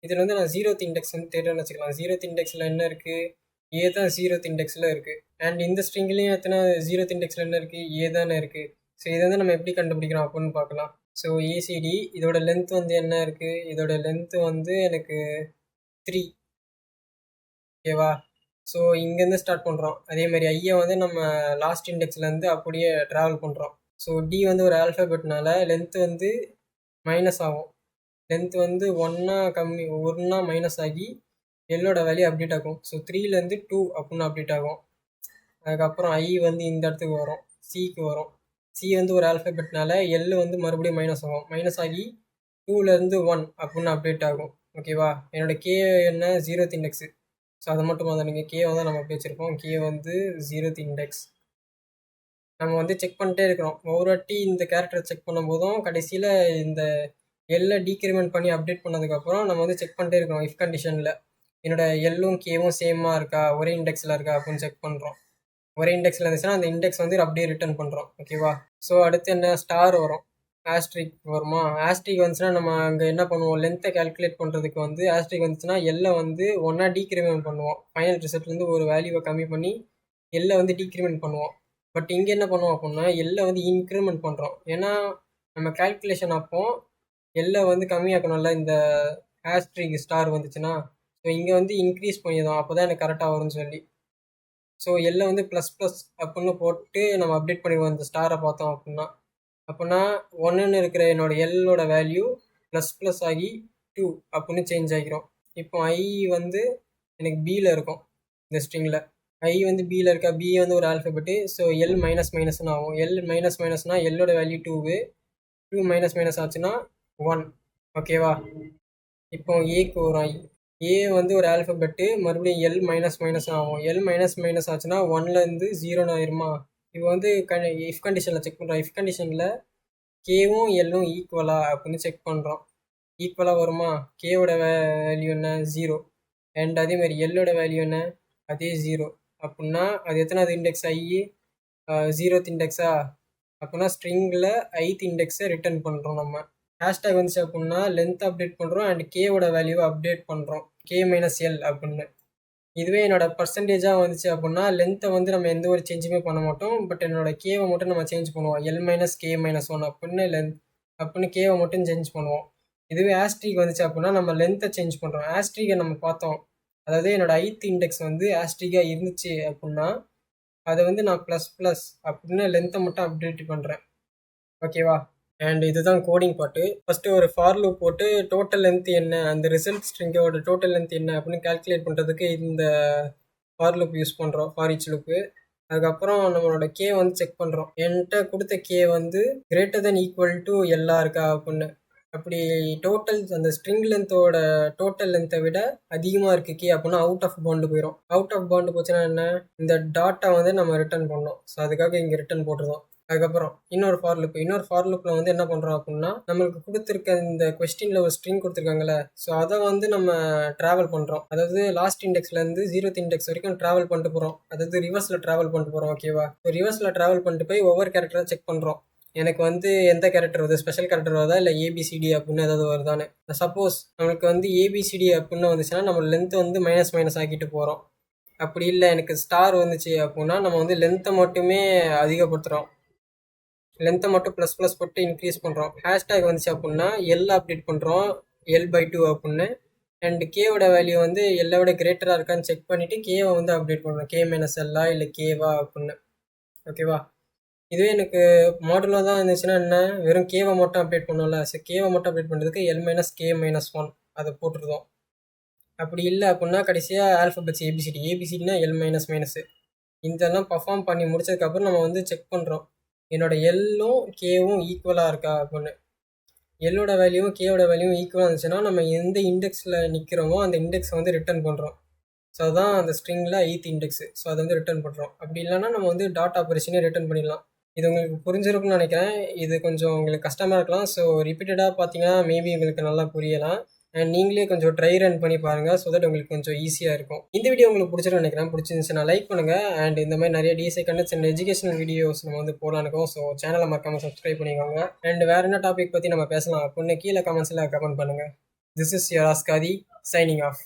இதில் வந்து நான் ஜீரோத் இண்டெக்ஸ் வந்து தேடுறேன்னு வச்சுக்கலாம். ஜீரோத் இண்டெக்ஸில் என்ன இருக்குது? ஏ தான் ஜீரோத் இண்டெக்ஸில் இருக்குது. அண்ட் இந்த ஸ்ட்ரிங்லேயும் எத்தனை ஜீரோத் இண்டெக்ஸில் என்ன இருக்குது? ஏ தானே இருக்குது. ஸோ இதை வந்து நம்ம எப்படி கண்டுபிடிக்கிறோம் அப்படின்னு பார்க்கலாம். ஸோ ஏசிடி இதோட லென்த் வந்து என்ன இருக்குது? இதோட லென்த் வந்து எனக்கு 3. ஓகேவா? ஸோ இங்கேருந்து ஸ்டார்ட் பண்ணுறோம். அதே மாதிரி ஐயை வந்து நம்ம லாஸ்ட் இண்டெக்ஸ்லேருந்து அப்படியே ட்ராவல் பண்ணுறோம். ஸோ டி வந்து ஒரு ஆல்ஃபபெட்னால லென்த்து வந்து மைனஸ் ஆகும். லென்த் வந்து ஒன்றா மைனஸ் ஆகி எல்லோட வேல்யூ அப்டேட் ஆகும். ஸோ 3லேருந்து 2 அப்படின்னு அப்டேட் ஆகும். அதுக்கப்புறம் ஐ வந்து இந்த இடத்துக்கு வரும், சிக்கு வரும். சி வந்து ஒரு ஆல்ஃபபெட்னால எல் வந்து மறுபடியும் மைனஸ் ஆகும். மைனஸ் ஆகி 2லேருந்து 1 அப்படின்னு அப்டேட் ஆகும். ஓகேவா? என்னோட கே என்ன? Zeroth index. ஸோ அதை மட்டும் வந்து நீங்கள் கே வந்து நம்ம அப்படி வச்சுருப்போம். கே வந்து ஜீரோத் இண்டெக்ஸ். நம்ம வந்து செக் பண்ணிட்டே இருக்கிறோம். ஒவ்வொரு வாட்டி இந்த கேரக்டரை செக் பண்ணும்போதும் கடைசியில் இந்த எல்லை டீக்ரிமெண்ட் பண்ணி அப்டேட் பண்ணதுக்கப்புறம் நம்ம வந்து செக் பண்ணிட்டே இருக்கோம். இஃப் கண்டிஷனில் என்னோட எல்லும் கேவும் சேமாக இருக்கா, ஒரே இண்டெக்ஸில் இருக்கா அப்படின்னு செக் பண்ணுறோம். ஒரே இண்டெக்ஸில் இருந்துச்சுன்னா அந்த இண்டெக்ஸ் வந்து அப்படியே ரிட்டர்ன் பண்ணுறோம். ஓகேவா? ஸோ அடுத்து என்ன? ஸ்டார் வரும், ஆஸ்ட்ரிக் வருமா? ஆஸ்ட்ரிக் வந்துச்சுன்னா நம்ம அங்கே என்ன பண்ணுவோம்? லென்த்தை கால்குலேட் பண்ணுறதுக்கு வந்து ஆஸ்ட்ரிக் வந்துச்சுன்னா எல்லை வந்து ஒன்றா டீக்ரிமெண்ட் பண்ணுவோம். ஃபைனல் ரிசல்ட்லேருந்து ஒரு வேல்யூவை கம்மி பண்ணி எல்லை வந்து டீக்ரிமெண்ட் பண்ணுவோம். பட் இங்கே என்ன பண்ணுவோம் அப்படின்னா எல்லை வந்து இன்க்ரிமெண்ட் பண்ணுறோம். ஏன்னா நம்ம கால்குலேஷன் அப்போ எல்லை வந்து கம்மியாக்கணும்ல இந்த ஆஸ்ட்ரிக் ஸ்டார் வந்துச்சுன்னா. ஸோ இங்கே வந்து இன்க்ரீஸ் பண்ணிடுவோம். அப்போ தான் எனக்கு கரெக்டாக வரும்னு சொல்லி. ஸோ எல்லை வந்து ப்ளஸ் ப்ளஸ் அப்படின்னு போட்டு நம்ம அப்டேட் பண்ணிடுவோம் இந்த ஸ்டாரை பார்த்தோம் அப்படின்னா. அப்படின்னா 1ன்னு இருக்கிற என்னோட எல்லோட வேல்யூ ப்ளஸ் ப்ளஸ் ஆகி 2 அப்படின்னு சேஞ்ச் ஆகிரும். இப்போ ஐ வந்து எனக்கு பியில் இருக்கும். இந்த ஸ்ட்ரிங்கில் ஐ வந்து பியில் இருக்கா? பி வந்து ஒரு ஆல்ஃபபெட்டு. ஸோ எல் மைனஸ் மைனஸ்னு ஆகும். எல் மைனஸ் மைனஸ்னால் எல்லோட வேல்யூ 2, 2 மைனஸ் மைனஸ் ஆச்சுன்னா 1. ஓகேவா? இப்போ ஏக்கு வரும் ஐ. ஏ வந்து ஒரு ஆல்ஃபபெட்டு. மறுபடியும் எல் மைனஸ் மைனஸ் ஆகும். எல் மைனஸ் மைனஸ் ஆச்சுன்னா 1லேருந்து 0ன்னு ஆயிருமா? இப்போ வந்து இஃப் கண்டிஷனில் செக் பண்ணுறோம். இஃப் கண்டிஷனில் கேவும் எல்லும் ஈக்குவலா அப்படின்னு செக் பண்ணுறோம். ஈக்குவலாக வருமா? கேவோட வேல்யூ என்ன? 0. அண்ட் அதேமாதிரி எல்லோட வேல்யூ என்ன? அதே 0. அப்படின்னா அது எத்தனாவது இண்டெக்ஸ்? ஐ ஜீரோத் இண்டெக்ஸா? அப்படின்னா ஸ்ட்ரிங்கில் ஐத் இண்டெக்ஸை ரிட்டர்ன் பண்ணுறோம் நம்ம. ஹேஷ்டேக் வந்துச்சு அப்படின்னா லென்த் அப்டேட் பண்ணுறோம் அண்ட் கேவோட வேல்யூவை அப்டேட் பண்ணுறோம். கே மைனஸ் எல் அப்படின்னு. இதுவே என்னோட பர்சன்டேஜாக வந்துச்சு அப்படின்னா லென்த்தை வந்து நம்ம எந்த ஒரு சேஞ்சுமே பண்ண மாட்டோம். பட் என்னோட கேவை மட்டும் நம்ம சேஞ்ச் பண்ணுவோம். L minus K minus one அப்படின்னு கேவை மட்டும் சேஞ்ச் பண்ணுவோம். இதுவே ஆஸ்ட்ரிக் வந்துச்சு அப்படின்னா நம்ம லென்த்தை சேஞ்ச் பண்ணுறோம். ஆஸ்ட்ரிக்கை நம்ம பார்த்தோம். அதாவது என்னோட ஐத் இண்டெக்ஸ் வந்து ஆஸ்ட்ரிக்காக இருந்துச்சு அப்படின்னா அதை வந்து நான் ப்ளஸ் ப்ளஸ் அப்படின்னு லென்த்தை மட்டும் அப்டேட் பண்ணுறேன். ஓகேவா? அண்ட் இதுதான் கோடிங் பார்ட்டு. ஃபஸ்ட்டு ஒரு ஃபார் லூப் போட்டு டோட்டல் லென்த் என்ன, அந்த ரிசல்ட் ஸ்ட்ரிங்கோட டோட்டல் லென்த் என்ன அப்படின்னு கால்குலேட் பண்ணுறதுக்கு இந்த ஃபார் லூப் யூஸ் பண்ணுறோம், ஃபார் ஈச் லூப்பு. அதுக்கப்புறம் நம்மளோட கே வந்து செக் பண்ணுறோம். என்கிட்ட கொடுத்த கே வந்து கிரேட்டர் தென் ஈக்குவல் டு எல்லா இருக்கா அப்படின்னு. அப்படி டோட்டல் அந்த ஸ்ட்ரிங் லென்த்தோட டோட்டல் லென்த்தை விட அதிகமாக இருக்குது கே அப்படின்னா அவுட் ஆஃப் பவுண்டு போயிடும். அவுட் ஆஃப் பவுண்டு போச்சுன்னா என்ன? இந்த டாட்டா வந்து நம்ம ரிட்டர்ன் பண்ணோம். ஸோ அதுக்காக இங்கே ரிட்டர்ன் போட்டுருந்தோம். அதுக்கப்புறம் இன்னொரு ஃபார் லூப்பில் வந்து என்ன பண்ணுறோம் அப்படின்னா நம்மளுக்கு கொடுத்துருக்க இந்த கொஸ்டினில் ஒரு ஸ்ட்ரிங் கொடுத்துருக்காங்கல்ல, ஸோ அதை வந்து நம்ம ட்ராவல் பண்ணுறோம். அதாவது லாஸ்ட் இண்டெக்ஸ்லேருந்து ஜீரோத் இண்டெக்ஸ் வரைக்கும் ட்ராவல் பண்ணிட்டு போகிறோம். அதாவது ரிவர்ஸில் ட்ராவல் பண்ணிட்டு போகிறோம். ஓகேவா? ஸோ ரிவர்ஸில் ட்ராவல் பண்ணிட்டு போய் ஒவ்வொரு கேரக்டராக செக் பண்ணுறோம். எனக்கு வந்து எந்த கேரக்டர் வருது? ஸ்பெஷல் கேரக்டர் வருதா இல்லை ஏபிசிடி அப்படின்னு ஏதாவது வருதான்னு. சப்போஸ் நம்மளுக்கு வந்து ஏபிசிடி அப்படின்னு வந்துச்சுன்னா நம்ம லென்த் வந்து மைனஸ் ஆக்கிட்டு போகிறோம். அப்படி இல்லை எனக்கு ஸ்டார் வந்துச்சு அப்படின்னா நம்ம வந்து லென்த்தை மட்டுமே அதிகப்படுத்துகிறோம். லென்த்தை மட்டும் ப்ளஸ் ப்ளஸ் போட்டு இன்க்ரீஸ் பண்ணுறோம். ஹேஷ்டேக் வந்துச்சு அப்படின்னா எல் அப்டேட் பண்ணுறோம், L/2 அப்படின்னு. அண்ட் கேவோட வேல்யூ வந்து எல்லை விட கிரேட்டராக இருக்கான்னு செக் பண்ணிவிட்டு கேவை வந்து அப்டேட் பண்ணுறோம். கே மைனஸ் எல்லா இல்லை கேவா அப்படின்னு. ஓகேவா? இதுவே எனக்கு மாடலாக தான் இருந்துச்சுன்னா என்ன, வெறும் கேவை மட்டும் அப்டேட் பண்ணோம்ல. ஸோ கேவை மட்டும் அப்டேட் பண்ணுறதுக்கு L minus K minus one அதை போட்டுருந்தோம். அப்படி இல்லை அப்படின்னா கடைசியாக ஆல்ஃபபெட்ஸ் ஏபிசிடினா எல் மைனஸ் மைனஸு இதெல்லாம் பர்ஃபார்ம் பண்ணி முடிச்சதுக்கப்புறம் நம்ம வந்து செக் பண்ணுறோம் என்னோட எல்லும் கேவும் ஈக்குவலாக இருக்கா அப்படின்னு. எல்லோட வேல்யூவும் கேவோட வேல்யூவும் ஈக்குவலாக இருந்துச்சுன்னா நம்ம எந்த இண்டெக்ஸில் நிற்கிறோமோ அந்த இண்டெக்ஸை வந்து ரிட்டர்ன் பண்ணுறோம். ஸோ அதுதான் அந்த ஸ்ட்ரிங்கில் 8th இண்டெக்ஸு. ஸோ அதை வந்து ரிட்டர்ன் பண்ணுறோம். அப்படி இல்லைன்னா நம்ம வந்து டாட் ஆப்பரேஷனே ரிட்டர்ன் பண்ணிடலாம். இது உங்களுக்கு புரிஞ்சிருக்கும்னு நினைக்கிறேன். இது கொஞ்சம் உங்களுக்கு கஷ்டமாக இருக்கலாம். ஸோ ரிப்பீட்டடாக பார்த்தீங்கன்னா மேபி உங்களுக்கு நல்லா புரியலாம். அண்ட் நீங்களே கொஞ்சம் ட்ரை ரன் பண்ணி பாருங்கள். ஸோ தட் உங்களுக்கு கொஞ்சம் ஈஸியாக இருக்கும். இந்த வீடியோ உங்களுக்கு பிடிச்சிருக்குன்னு நினைக்கிறேன். பிடிச்சிருந்துச்சுன்னா லைக் பண்ணுங்கள். அண்ட் இந்த மாதிரி நிறைய TSI contents and educational videos நம்ம வந்து போகலான்னு இருக்கோம். ஸோ சேனலை மறக்காமல் சப்ஸ்கிரைப் பண்ணிக்கோங்க. அண்ட் வேறு என்ன டாபிக் பற்றி நம்ம பேசலாம் அப்படின்னு கீழே கமெண்ட்ஸில் கமெண்ட் பண்ணுங்கள். திஸ் இஸ் யுவர் ஆஸ்காதி சைனிங் ஆஃப்.